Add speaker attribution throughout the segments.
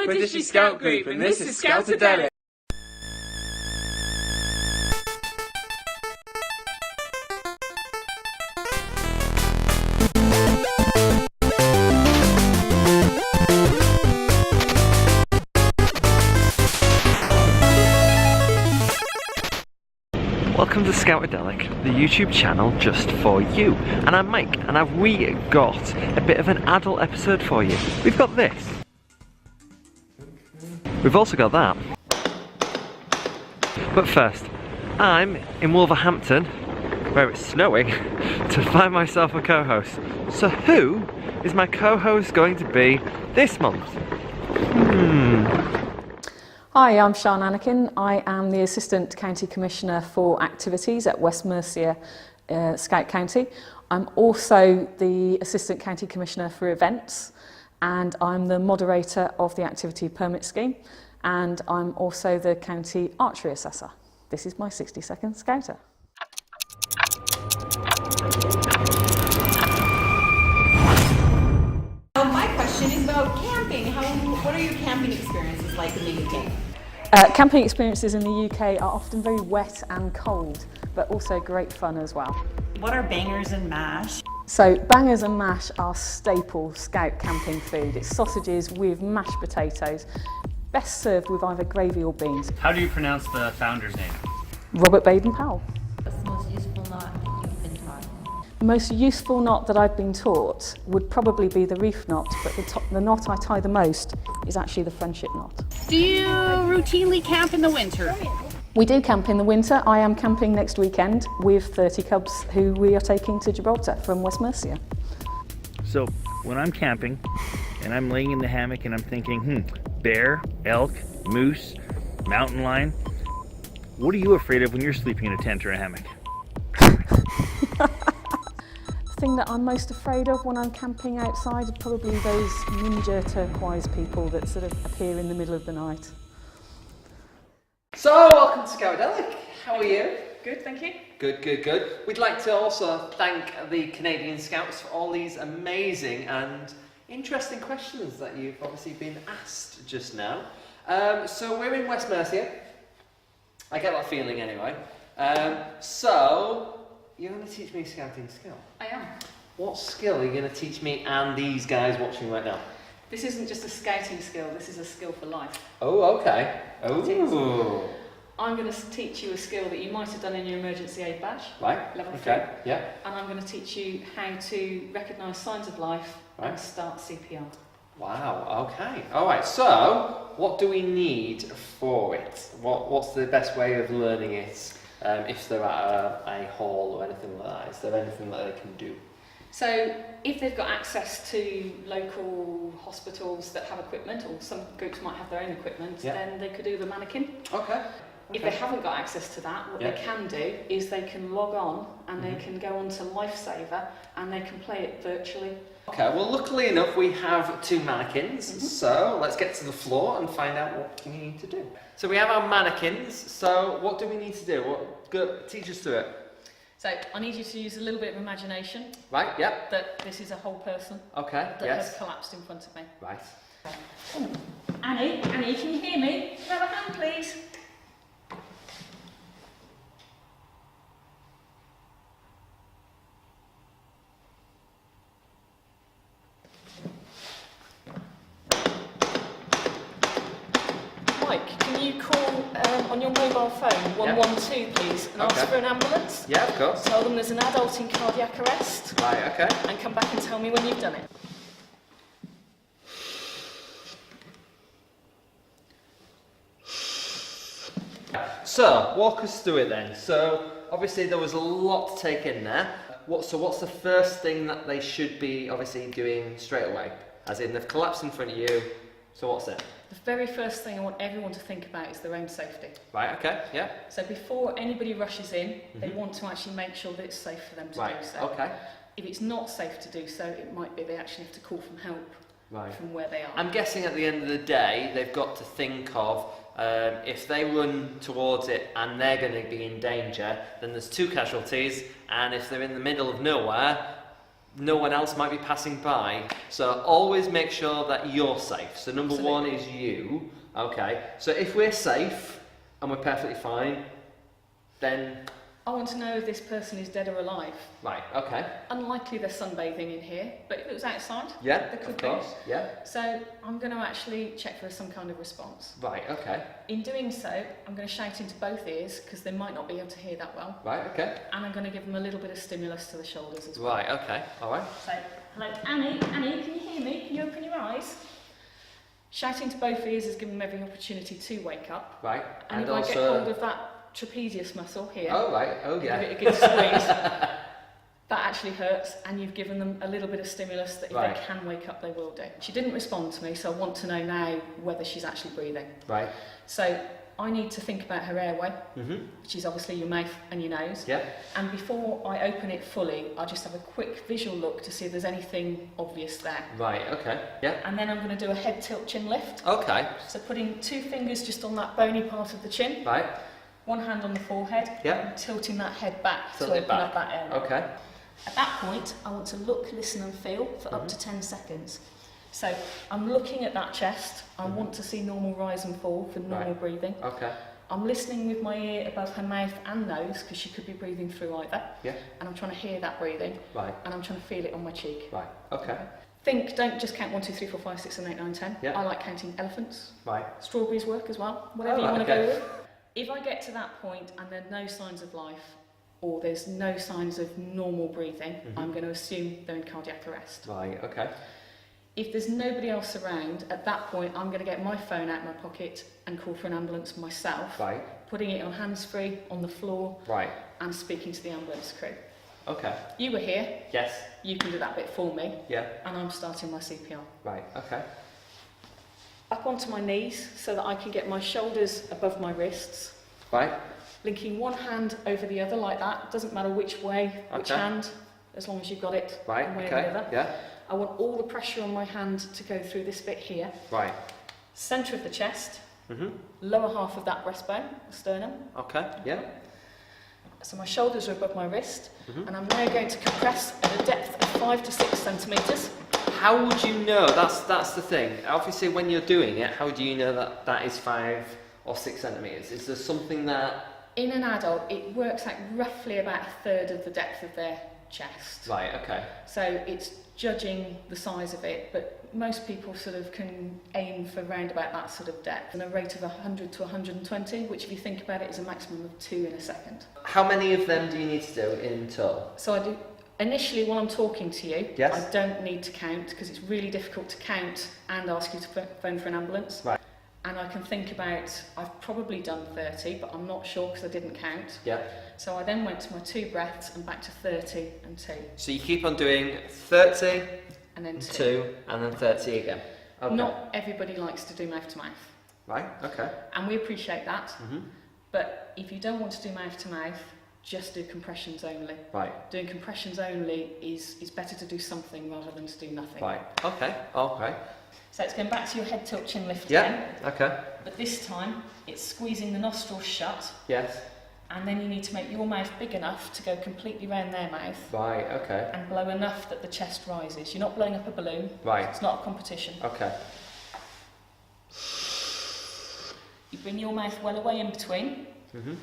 Speaker 1: British Scout Group, and this is Scoutadelic.
Speaker 2: Welcome to Scoutadelic, the YouTube channel just for you. And I'm Mike, and have we got a bit of an adult episode for you. We've got this. We've also got that. But first, I'm in Wolverhampton, where it's snowing, to find myself a co-host. So who is my co-host going to be this month?
Speaker 3: Hi, I'm Sian Anakin. I am the Assistant County Commissioner for Activities at West Mercia Scout County. I'm also the Assistant County Commissioner for Events, and I'm the moderator of the Activity Permit Scheme, and I'm also the County Archery Assessor. This is my 60-second Scouter.
Speaker 4: My question is about camping. What are your camping experiences like in the UK?
Speaker 3: Camping experiences in the UK are often very wet and cold, but also great fun as well.
Speaker 4: What are bangers and mash?
Speaker 3: So bangers and mash are staple Scout camping food. It's sausages with mashed potatoes, best served with either gravy or beans.
Speaker 1: How do you pronounce the founder's name?
Speaker 3: Robert Baden-Powell.
Speaker 5: What's the most useful knot you've been taught?
Speaker 3: The most useful knot that I've been taught would probably be the reef knot, but the knot I tie the most is actually the friendship knot.
Speaker 4: Do you routinely camp in the winter?
Speaker 3: We do camp in the winter. I am camping next weekend with 30 cubs who we are taking to Gibraltar from West Mercia.
Speaker 6: So when I'm camping and I'm laying in the hammock and I'm thinking, bear, elk, moose, mountain lion, what are you afraid of when you're sleeping in a tent or a hammock?
Speaker 3: The thing that I'm most afraid of when I'm camping outside are probably those ninja turquoise people that sort of appear in the middle of the night.
Speaker 7: So, welcome to Scoutadelic. How are you?
Speaker 3: Good, thank you.
Speaker 7: Good, good, good. We'd like to also thank the Canadian Scouts for all these amazing and interesting questions that you've obviously been asked just now. So, we're in West Mercia. I get that feeling anyway. So, you're going to teach me a scouting skill.
Speaker 3: I am.
Speaker 7: What skill are you going to teach me and these guys watching right now?
Speaker 3: This isn't just a scouting skill, this is a skill for life.
Speaker 7: Oh, okay. Oh.
Speaker 3: I'm going to teach you a skill that you might have done in your emergency aid badge.
Speaker 7: Right.
Speaker 3: Level 3.
Speaker 7: Okay. Yeah.
Speaker 3: And I'm going to teach you how to recognise signs of life
Speaker 7: Right.
Speaker 3: and start CPR.
Speaker 7: Wow, okay. Alright, so what do we need for it? What's the best way of learning it if they're at a hall or anything like that? Is there anything that they can do?
Speaker 3: So if they've got access to local hospitals that have equipment, or some groups might have their own equipment,
Speaker 7: Yeah.
Speaker 3: then they could do the mannequin.
Speaker 7: Okay.
Speaker 3: If they haven't got access to that, what
Speaker 7: Yeah.
Speaker 3: they can do is they can log on and they can go onto Lifesaver and they can play it virtually.
Speaker 7: Okay, well luckily enough we have two mannequins, so let's get to the floor and find out what we need to do. So we have our mannequins, so what do we need to do? Teach us through it.
Speaker 3: So I need you to use a little bit of imagination
Speaker 7: Right, yep.
Speaker 3: that this is a whole person
Speaker 7: Okay,
Speaker 3: that
Speaker 7: yes.
Speaker 3: has collapsed in front of me.
Speaker 7: Right.
Speaker 3: Annie, can you hear me? Can I have a hand, please? Mike, can you call on your mobile phone 112 please and ask for an ambulance?
Speaker 7: Yeah, of course.
Speaker 3: Tell them there's an adult in cardiac arrest
Speaker 7: Right, okay.
Speaker 3: and come back and tell me when you've done it.
Speaker 7: So, walk us through it then. So, obviously there was a lot to take in there. What's the first thing that they should be obviously doing straight away? As in, they've collapsed in front of you, so what's it?
Speaker 3: The very first thing I want everyone to think about is their own safety.
Speaker 7: Right, okay, yeah.
Speaker 3: So before anybody rushes in, they want to actually make sure that it's safe for them to do so.
Speaker 7: Okay.
Speaker 3: If it's not safe to do so, it might be they actually have to call for help from where they are.
Speaker 7: I'm guessing at the end of the day, they've got to think of if they run towards it and they're going to be in danger, then there's two casualties, and if they're in the middle of nowhere, no one else might be passing by. So always make sure that you're safe. So number one is you. Okay. So if we're safe and we're perfectly fine, then
Speaker 3: I want to know if this person is dead or alive.
Speaker 7: right. Okay.
Speaker 3: Unlikely they're sunbathing in here, but if it was outside,
Speaker 7: Yeah.
Speaker 3: there could
Speaker 7: Of
Speaker 3: be.
Speaker 7: course. Yeah.
Speaker 3: So I'm going to actually check for some kind of response.
Speaker 7: Right. Okay.
Speaker 3: In doing so, I'm going to shout into both ears because they might not be able to hear that well.
Speaker 7: Right. Okay.
Speaker 3: And I'm going to give them a little bit of stimulus to the shoulders as well.
Speaker 7: Right. Okay. All right.
Speaker 3: So, hello, Annie, can you hear me? Can you open your eyes? Shouting to both ears is giving them every opportunity to wake up.
Speaker 7: Right.
Speaker 3: And if I get hold of that trapezius muscle here,
Speaker 7: Oh right. Oh yeah.
Speaker 3: give it a good squeeze, that actually hurts, and you've given them a little bit of stimulus that if
Speaker 7: Right.
Speaker 3: they can wake up, they will do. She didn't respond to me, so I want to know now whether she's actually breathing.
Speaker 7: Right.
Speaker 3: So I need to think about her airway,
Speaker 7: Mhm.
Speaker 3: which is obviously your mouth and your nose.
Speaker 7: Yeah.
Speaker 3: And before I open it fully, I'll just have a quick visual look to see if there's anything obvious there.
Speaker 7: Right. Okay. Yeah.
Speaker 3: And then I'm going to do a head tilt chin lift.
Speaker 7: Okay.
Speaker 3: So putting 2 fingers just on that bony part of the chin,
Speaker 7: Right.
Speaker 3: 1 hand on the forehead,
Speaker 7: Yeah.
Speaker 3: and tilting that head back
Speaker 7: Tilt
Speaker 3: to
Speaker 7: it
Speaker 3: open
Speaker 7: back.
Speaker 3: up that area.
Speaker 7: Okay.
Speaker 3: At that point, I want to look, listen and feel for up to 10 seconds. So I'm looking at that chest. I want to see normal rise and fall for normal
Speaker 7: Right.
Speaker 3: breathing.
Speaker 7: Okay.
Speaker 3: I'm listening with my ear above her mouth and nose because she could be breathing through either.
Speaker 7: Yeah.
Speaker 3: And I'm trying to hear that breathing.
Speaker 7: Right.
Speaker 3: And I'm trying to feel it on my cheek.
Speaker 7: Right. Okay.
Speaker 3: Don't just count 1, 2, 3, 4, 5, 6, 7, 8, 9, 10.
Speaker 7: Yeah.
Speaker 3: I like counting elephants.
Speaker 7: Right.
Speaker 3: Strawberries work as well. Whatever
Speaker 7: Oh,
Speaker 3: you
Speaker 7: right,
Speaker 3: want to
Speaker 7: okay.
Speaker 3: go with. If I get to that point and there's no signs of life or there's no signs of normal breathing, I'm going to assume they're in cardiac arrest.
Speaker 7: Right. Okay.
Speaker 3: If there's nobody else around, at that point I'm going to get my phone out of my pocket and call for an ambulance myself,
Speaker 7: Right.
Speaker 3: putting it on hands-free on the floor
Speaker 7: Right.
Speaker 3: and speaking to the ambulance crew.
Speaker 7: Okay.
Speaker 3: You were here,
Speaker 7: Yes.
Speaker 3: you can do that bit for me,
Speaker 7: Yeah.
Speaker 3: and I'm starting my CPR.
Speaker 7: Right. Okay.
Speaker 3: Up onto my knees so that I can get my shoulders above my wrists,
Speaker 7: Right.
Speaker 3: linking one hand over the other like that. Doesn't matter which way, which
Speaker 7: Okay.
Speaker 3: hand, as long as you've got it
Speaker 7: Right.
Speaker 3: one way or
Speaker 7: Okay.
Speaker 3: the other.
Speaker 7: Yeah.
Speaker 3: I want all the pressure on my hand to go through this bit here.
Speaker 7: Right.
Speaker 3: Centre of the chest,
Speaker 7: Mhm.
Speaker 3: lower half of that breastbone, the sternum.
Speaker 7: Okay. Yeah.
Speaker 3: So my shoulders are above my wrist,
Speaker 7: Mhm.
Speaker 3: and I'm now going to compress at a depth of 5 to 6 centimetres.
Speaker 7: How would you know? That's the thing. Obviously, when you're doing it, how do you know that that is 5 or 6 centimeters? Is there something that?
Speaker 3: In an adult, it works out roughly about a third of the depth of their chest.
Speaker 7: Right. Okay.
Speaker 3: So it's judging the size of it, but most people sort of can aim for round about that sort of depth and a rate of 100 to 120, which if you think about it is a maximum of 2 in a second.
Speaker 7: How many of them do you need to do in total?
Speaker 3: So I do, initially while I'm talking to you,
Speaker 7: Yes.
Speaker 3: I don't need to count because it's really difficult to count and ask you to phone for an ambulance.
Speaker 7: Right.
Speaker 3: And I can think about, I've probably done 30, but I'm not sure because I didn't count.
Speaker 7: Yeah.
Speaker 3: So I then went to my 2 breaths and back to 30 and 2.
Speaker 7: So you keep on doing 30,
Speaker 3: And then 2.
Speaker 7: 2, and then 30 again. Okay.
Speaker 3: Not everybody likes to do mouth to mouth.
Speaker 7: Right. Okay.
Speaker 3: And we appreciate that.
Speaker 7: Mhm.
Speaker 3: But if you don't want to do mouth to mouth, just do compressions only.
Speaker 7: Right.
Speaker 3: Doing compressions only is better to do something rather than to do nothing.
Speaker 7: Right. Okay. Okay.
Speaker 3: So it's going back to your head tilt chin lift
Speaker 7: Yeah.
Speaker 3: again.
Speaker 7: Okay.
Speaker 3: But this time it's squeezing the nostrils shut,
Speaker 7: Yes.
Speaker 3: and then you need to make your mouth big enough to go completely round their mouth
Speaker 7: Right. Okay.
Speaker 3: and blow enough that the chest rises. You're not blowing up a balloon.
Speaker 7: Right.
Speaker 3: It's not a competition.
Speaker 7: Okay.
Speaker 3: You bring your mouth well away in between.
Speaker 7: Mhm.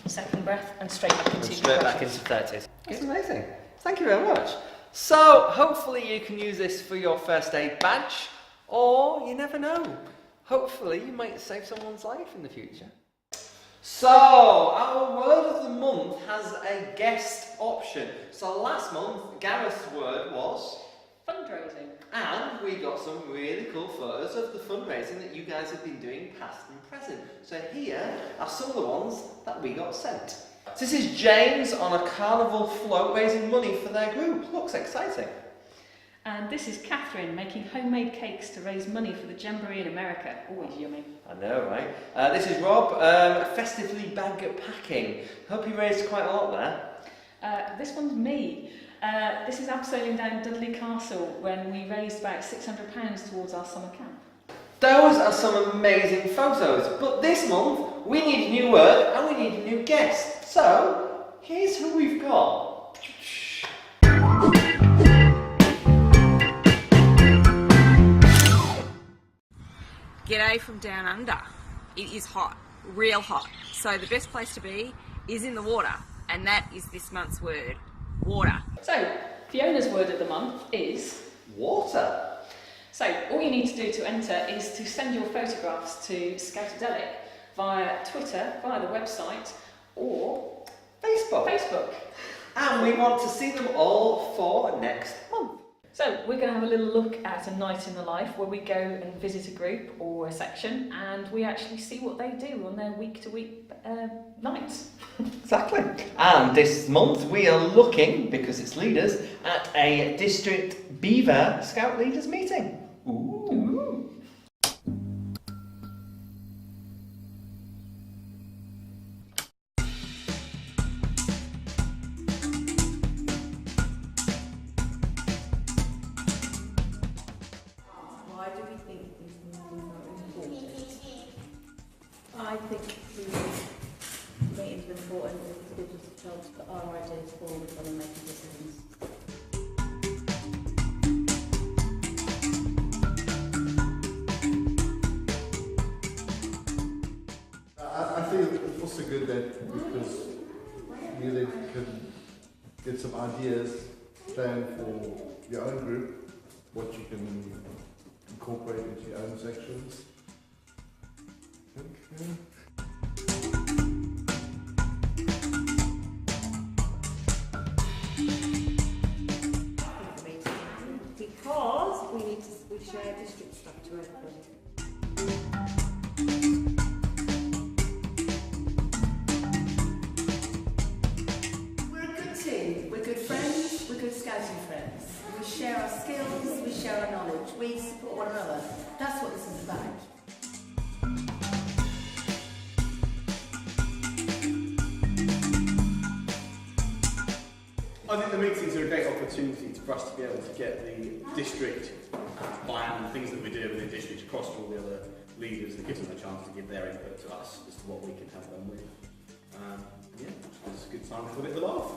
Speaker 3: Second breath and straight back into
Speaker 7: And
Speaker 3: your
Speaker 7: straight back
Speaker 3: compressions.
Speaker 7: into 30. That's amazing. Thank you very much. So, hopefully you can use this for your first aid badge, or you never know. Hopefully you might save someone's life in the future. So, our word of the month has a guest option. So last month, Gareth's word was,
Speaker 3: Fundraising.
Speaker 7: and we got some really cool photos of the fundraising that you guys have been doing past and present. So here are some of the ones that we got sent. So this is James on a carnival float raising money for their group. Looks exciting.
Speaker 3: And this is Catherine making homemade cakes to raise money for the Jamboree in America. Always yummy.
Speaker 7: I know, right? This is Rob, festively bag packing. Hope you raised quite a lot there.
Speaker 3: This one's me. This is abseiling down Dudley Castle when we raised about £600 towards our summer camp.
Speaker 7: Those are some amazing photos, but this month we need a new word and we need a new guest. So, here's who we've got.
Speaker 8: G'day from down under. It is hot, real hot. So the best place to be is in the water, and that is this month's word, water.
Speaker 3: So, Fiona's word of the month is
Speaker 7: Water.
Speaker 3: So all you need to do to enter is to send your photographs to Scoutadelic via Twitter, via the website, or
Speaker 7: Facebook. And we want to see them all for next month.
Speaker 3: So we're going to have a little look at a night in the life where we go and visit a group or a section and we actually see what they do on their week-to-week nights.
Speaker 7: Exactly. And this month we are looking, because it's leaders, at a district Beaver Scout leaders meeting. Ooh.
Speaker 5: Why do we think these things are important? I think the meetings are important because it gives us a chance to put our ideas forward when we're making decisions.
Speaker 9: I think it's also good that because you then can get some ideas, plan for your own group, what you can incorporate into your own sections.
Speaker 5: Because we share district structure with everybody.
Speaker 4: We're a good team. We're good friends. We're good scouting friends. We share our skills. We share our knowledge. We support one another. That's what this is about.
Speaker 10: I think the meetings are a great opportunity for us to be able to get the district plan and things that we do within district across to all the other leaders. That gives them a chance to give their input to us as to what we can help them with. Yeah, it's a good time to put it a laugh.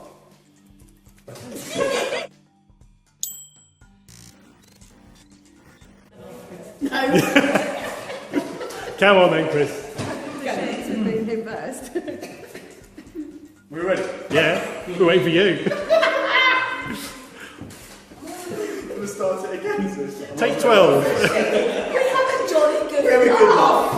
Speaker 11: Come on then, Chris.
Speaker 10: We're ready.
Speaker 11: Yeah, we're waiting for you.
Speaker 10: We'll start it again.
Speaker 11: Take 12.
Speaker 4: We have a jolly good laugh.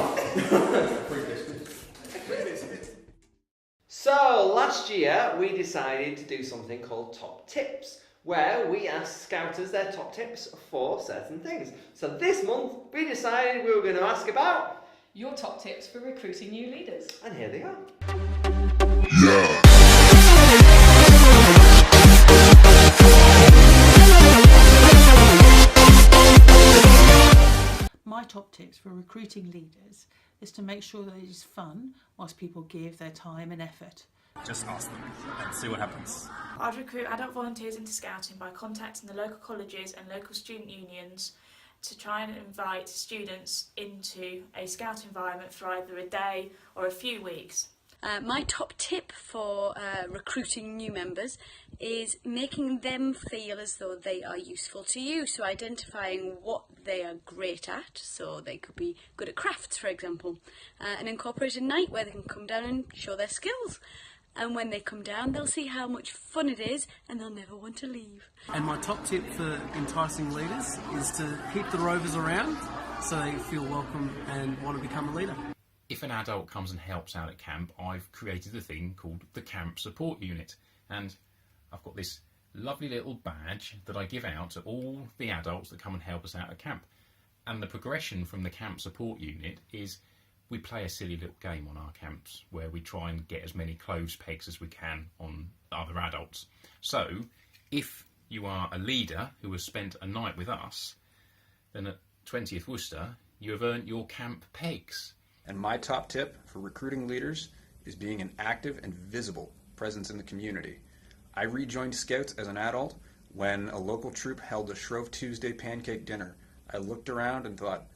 Speaker 7: So last year we decided to do something called Top Tips, where we asked Scouters their top tips for certain things. So this month we decided we were going to ask about
Speaker 3: your top tips for recruiting new leaders.
Speaker 7: And here they are.
Speaker 12: My top tips for recruiting leaders is to make sure that it is fun whilst people give their time and effort.
Speaker 1: Just ask them and see what happens.
Speaker 13: I'd recruit adult volunteers into Scouting by contacting the local colleges and local student unions to try and invite students into a Scout environment for either a day or a few weeks.
Speaker 14: My top tip for recruiting new members is making them feel as though they are useful to you. So identifying what they are great at, so they could be good at crafts, for example, and incorporate a night where they can come down and show their skills. And when they come down, they'll see how much fun it is and they'll never want to leave.
Speaker 15: And my top tip for enticing leaders is to keep the rovers around so they feel welcome and want to become a leader.
Speaker 1: If an adult comes and helps out at camp, I've created a thing called the Camp Support Unit. And I've got this lovely little badge that I give out to all the adults that come and help us out at camp. And the progression from the Camp Support Unit is we play a silly little game on our camps where we try and get as many clothes pegs as we can on other adults. So, if you are a leader who has spent a night with us, then at 20th Worcester, you have earned your camp pegs.
Speaker 16: And my top tip for recruiting leaders is being an active and visible presence in the community. I rejoined Scouts as an adult when a local troop held a Shrove Tuesday pancake dinner. I looked around and thought,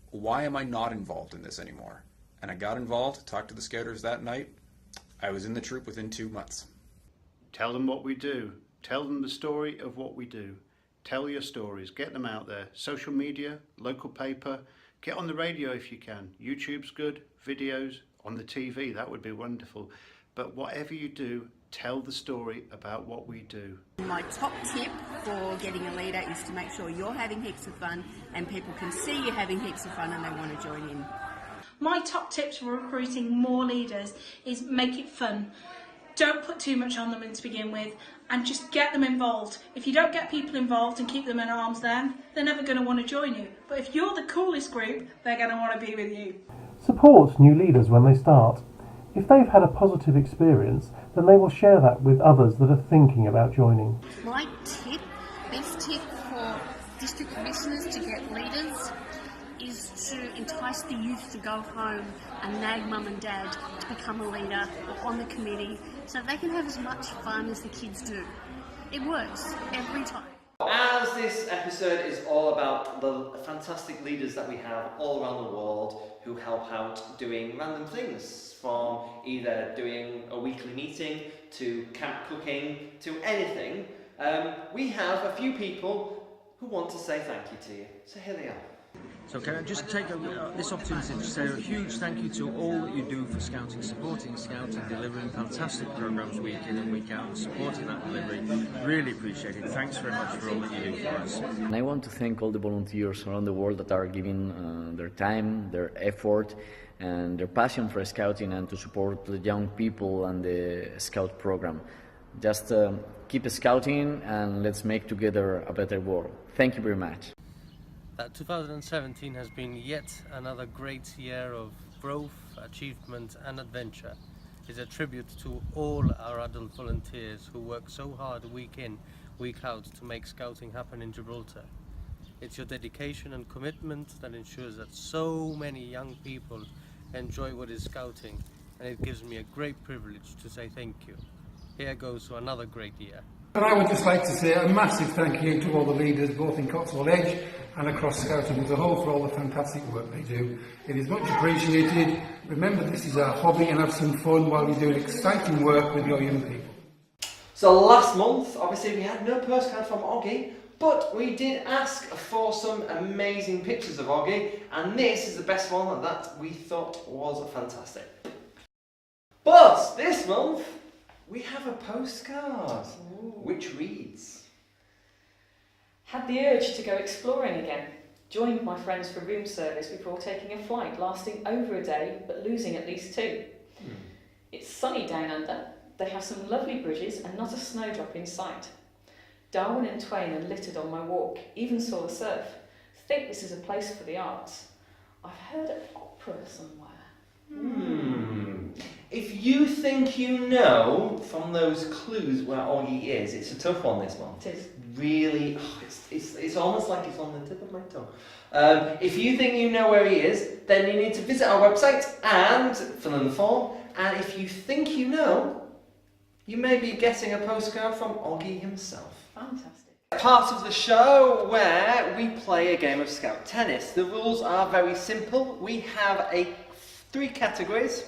Speaker 16: why am I not involved in this anymore? And I got involved, talked to the Scouters that night. I was in the troop within 2 months.
Speaker 11: Tell them what we do. Tell them the story of what we do. Tell your stories. Get them out there. Social media, local paper. Get on the radio if you can. YouTube's good, videos, on the TV, that would be wonderful. But whatever you do, tell the story about what we do.
Speaker 14: My top tip for getting a leader is to make sure you're having heaps of fun and people can see you having heaps of fun and they want to join in.
Speaker 17: My top tips for recruiting more leaders is make it fun. Don't put too much on them to begin with and just get them involved. If you don't get people involved and keep them at arm's length, they're never going to want to join you. But if you're the coolest group, they're going to want to be with you.
Speaker 18: Support new leaders when they start. If they've had a positive experience, then they will share that with others that are thinking about joining.
Speaker 19: My best tip for district commissioners to get leaders is to entice the youth to go home and nag mum and dad to become a leader or on the committee so they can have as much fun as the kids do. It works every time.
Speaker 7: As this episode is all about the fantastic leaders that we have all around the world who help out doing random things, from either doing a weekly meeting to camp cooking to anything, we have a few people who want to say thank you to you. So here they are.
Speaker 20: So can I just take this opportunity to say a huge thank you to all that you do for Scouting, supporting Scouting, delivering fantastic programmes week in and week out and supporting that delivery. Really appreciate it. Thanks very much for all that you do for us.
Speaker 21: And I want to thank all the volunteers around the world that are giving their time, their effort and their passion for Scouting and to support the young people and the Scout program. Just keep Scouting and let's make together a better world. Thank you very much.
Speaker 22: 2017 has been yet another great year of growth, achievement and adventure. It's a tribute to all our adult volunteers who work so hard week in, week out to make Scouting happen in Gibraltar. It's your dedication and commitment that ensures that so many young people enjoy what is Scouting, and it gives me a great privilege to say thank you. Here goes to another great year.
Speaker 23: And I would just like to say a massive thank you to all the leaders both in Cotswold Edge and across Scouting as a whole for all the fantastic work they do. It is much appreciated. Remember, this is our hobby and have some fun while you do exciting work with your young people.
Speaker 7: So last month, obviously we had no postcard from Oggy, but we did ask for some amazing pictures of Oggy, and this is the best one that we thought was fantastic. But this month, we have a postcard, which reads...
Speaker 3: Had the urge to go exploring again. Joined my friends for room service before taking a flight lasting over a day, but losing at least 2. It's sunny down under. They have some lovely bridges and not a snowdrop in sight. Darwin and Twain are littered on my walk, even saw the surf. Think this is a place for the arts. I've heard an opera somewhere.
Speaker 7: If you think you know from those clues where Oggy is, it's a tough one this month.
Speaker 3: It is.
Speaker 7: Really, it's almost like it's on the tip of my tongue. If you think you know where he is, then you need to visit our website and fill in the form. And if you think you know, you may be getting a postcard from Oggy himself.
Speaker 3: Fantastic.
Speaker 7: Part of the show where we play a game of Scout tennis. The rules are very simple. We have 3 categories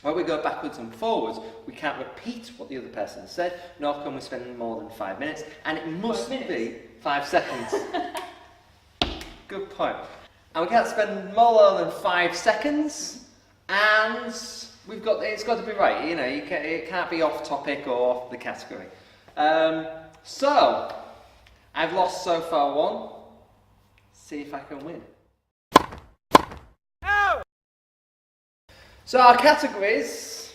Speaker 7: where we go backwards and forwards. We can't repeat what the other person has said, nor can we spend more than 5 minutes, and it must be 5 seconds. Good point. And we can't spend more than 5 seconds, and it's got to be right. You know, it can't be off topic or off the category. So I've lost so far 1. See if I can win. So our categories,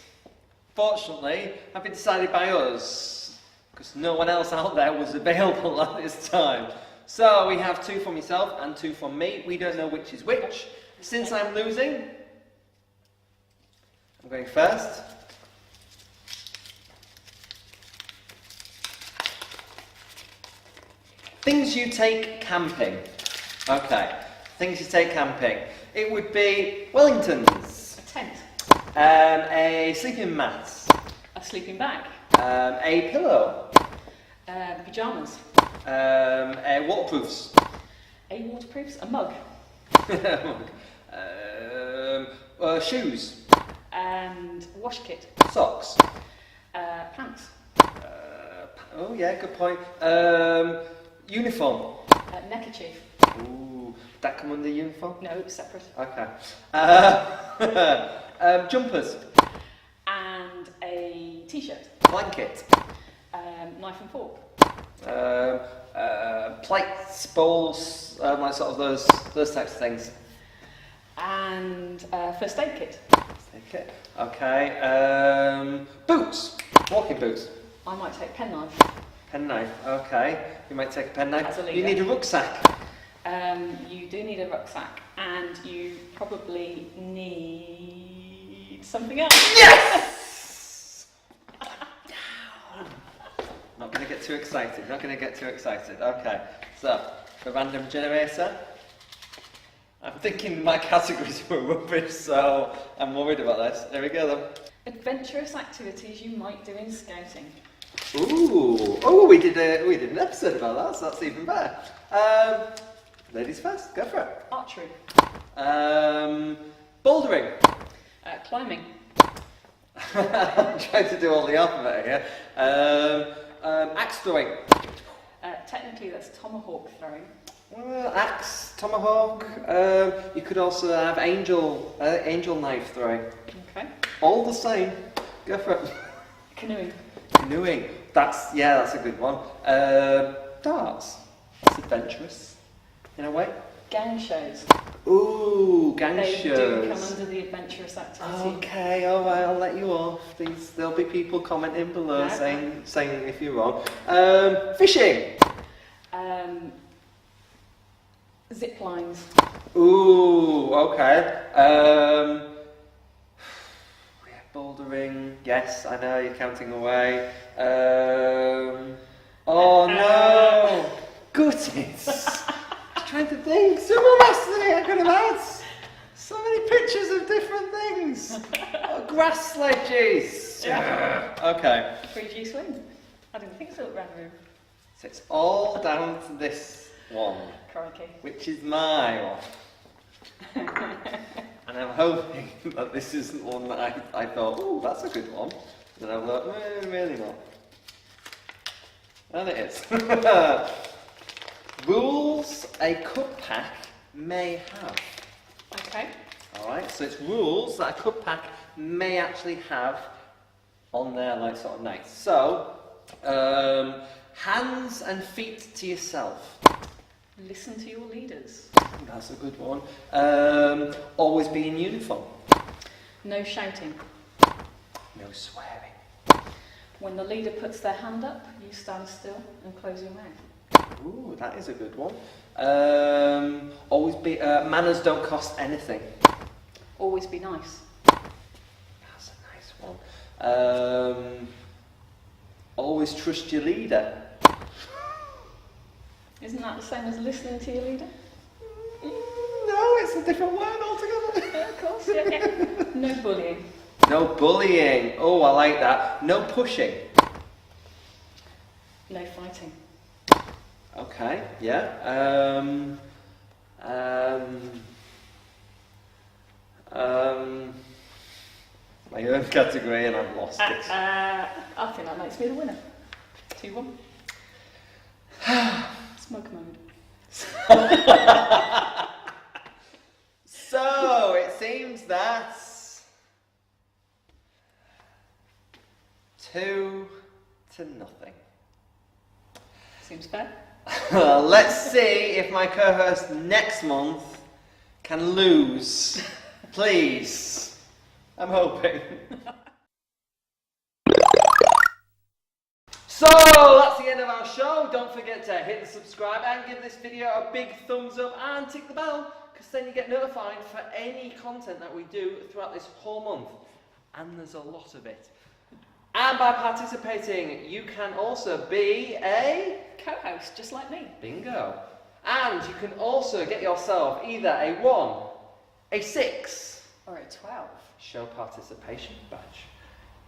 Speaker 7: fortunately, have been decided by us, because no one else out there was available at this time. So we have 2 from yourself and 2 from me. We don't know which is which. Since I'm losing, I'm going first. Things you take camping. Okay, things you take camping. It would be Wellingtons.
Speaker 3: Tent.
Speaker 7: A sleeping mat.
Speaker 3: A sleeping bag.
Speaker 7: A pillow.
Speaker 3: Pyjamas.
Speaker 7: A waterproofs.
Speaker 3: A waterproofs. A mug.
Speaker 7: Shoes.
Speaker 3: And wash kit.
Speaker 7: Socks.
Speaker 3: Pants.
Speaker 7: Oh yeah, good point. Uniform.
Speaker 3: Neckerchief.
Speaker 7: Ooh, that come under uniform?
Speaker 3: No, it's separate.
Speaker 7: Okay. Jumpers.
Speaker 3: And a t-shirt.
Speaker 7: Blanket.
Speaker 3: Knife and fork.
Speaker 7: Plates, bowls, like sort of those types of things.
Speaker 3: And first aid kit.
Speaker 7: Take it. Okay. Boots. Walking boots.
Speaker 3: I might take penknife.
Speaker 7: Penknife. Okay. You might take a penknife.
Speaker 3: As a leader.
Speaker 7: You need a rucksack.
Speaker 3: You do need a rucksack, and you probably need something else.
Speaker 7: Yes! Not going to get too excited. Not going to get too excited. Okay. So, the random generator. I'm thinking my categories were rubbish, so I'm worried about this. Here we go then.
Speaker 3: Adventurous activities you might do in scouting.
Speaker 7: Ooh! Oh, we did an episode about that, so that's even better. Ladies first, go for it.
Speaker 3: Archery.
Speaker 7: Bouldering.
Speaker 3: Climbing.
Speaker 7: I'm trying to do all the alphabet here. Axe throwing.
Speaker 3: Technically, that's tomahawk throwing.
Speaker 7: Axe, tomahawk. You could also have angel knife throwing.
Speaker 3: Okay.
Speaker 7: All the same. Go for it.
Speaker 3: Canoeing.
Speaker 7: Canoeing. That's a good one. Darts. That's adventurous, in a way.
Speaker 3: Gang shows.
Speaker 7: Ooh, gang
Speaker 3: they
Speaker 7: shows.
Speaker 3: They do come under the adventurous activity.
Speaker 7: Okay, alright, I'll let you off. There'll be people commenting below saying if you're wrong. Fishing.
Speaker 3: Zip lines.
Speaker 7: Ooh, okay. Bouldering. Yes, I know you're counting away. Oh no! Goodies! Trying to think. Sumo wrestling. I could have had so many pictures of different things. Grass sledges. Okay.
Speaker 3: 3G swing. I didn't think so at Red Room.
Speaker 7: So it's all down to this one.
Speaker 3: Crikey.
Speaker 7: Which is my one. And I'm hoping that this isn't one that I thought, oh, that's a good one. And I thought, really not. And it is. Rules a cup pack may have.
Speaker 3: Okay.
Speaker 7: Alright, so it's rules that a cup pack may actually have on their sort of nights. So, hands and feet to yourself.
Speaker 3: Listen to your leaders.
Speaker 7: That's a good one. Always be in uniform.
Speaker 3: No shouting.
Speaker 7: No swearing.
Speaker 3: When the leader puts their hand up, you stand still and close your mouth.
Speaker 7: Ooh, that is a good one. Always be manners don't cost anything.
Speaker 3: Always be nice.
Speaker 7: That's a nice one. Always trust your leader.
Speaker 3: Isn't that the same as listening to your leader?
Speaker 7: No, it's a different word altogether.
Speaker 3: Yeah, of course, yeah. No bullying.
Speaker 7: No bullying. Oh, I like that. No pushing.
Speaker 3: No fighting.
Speaker 7: Okay, yeah. My own category and I've lost it.
Speaker 3: I think that makes me the winner. 2-1. Smug mode.
Speaker 7: So, it seems that's 2-0.
Speaker 3: Seems fair.
Speaker 7: Let's see if my co-host next month can lose. Please. I'm hoping. So, that's the end of our show. Don't forget to hit the subscribe and give this video a big thumbs up and tick the bell, because then you get notified for any content that we do throughout this whole month. And there's a lot of it. And by participating, you can also be a
Speaker 3: co-host, just like me.
Speaker 7: Bingo. And you can also get yourself either a 1, a 6,
Speaker 3: or a 12
Speaker 7: show participation badge.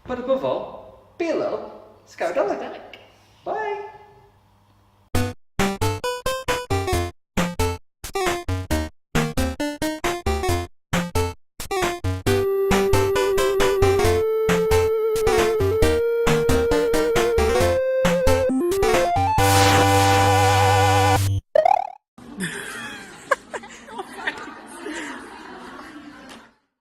Speaker 7: But above all, be a little Scoutadelic. Bye.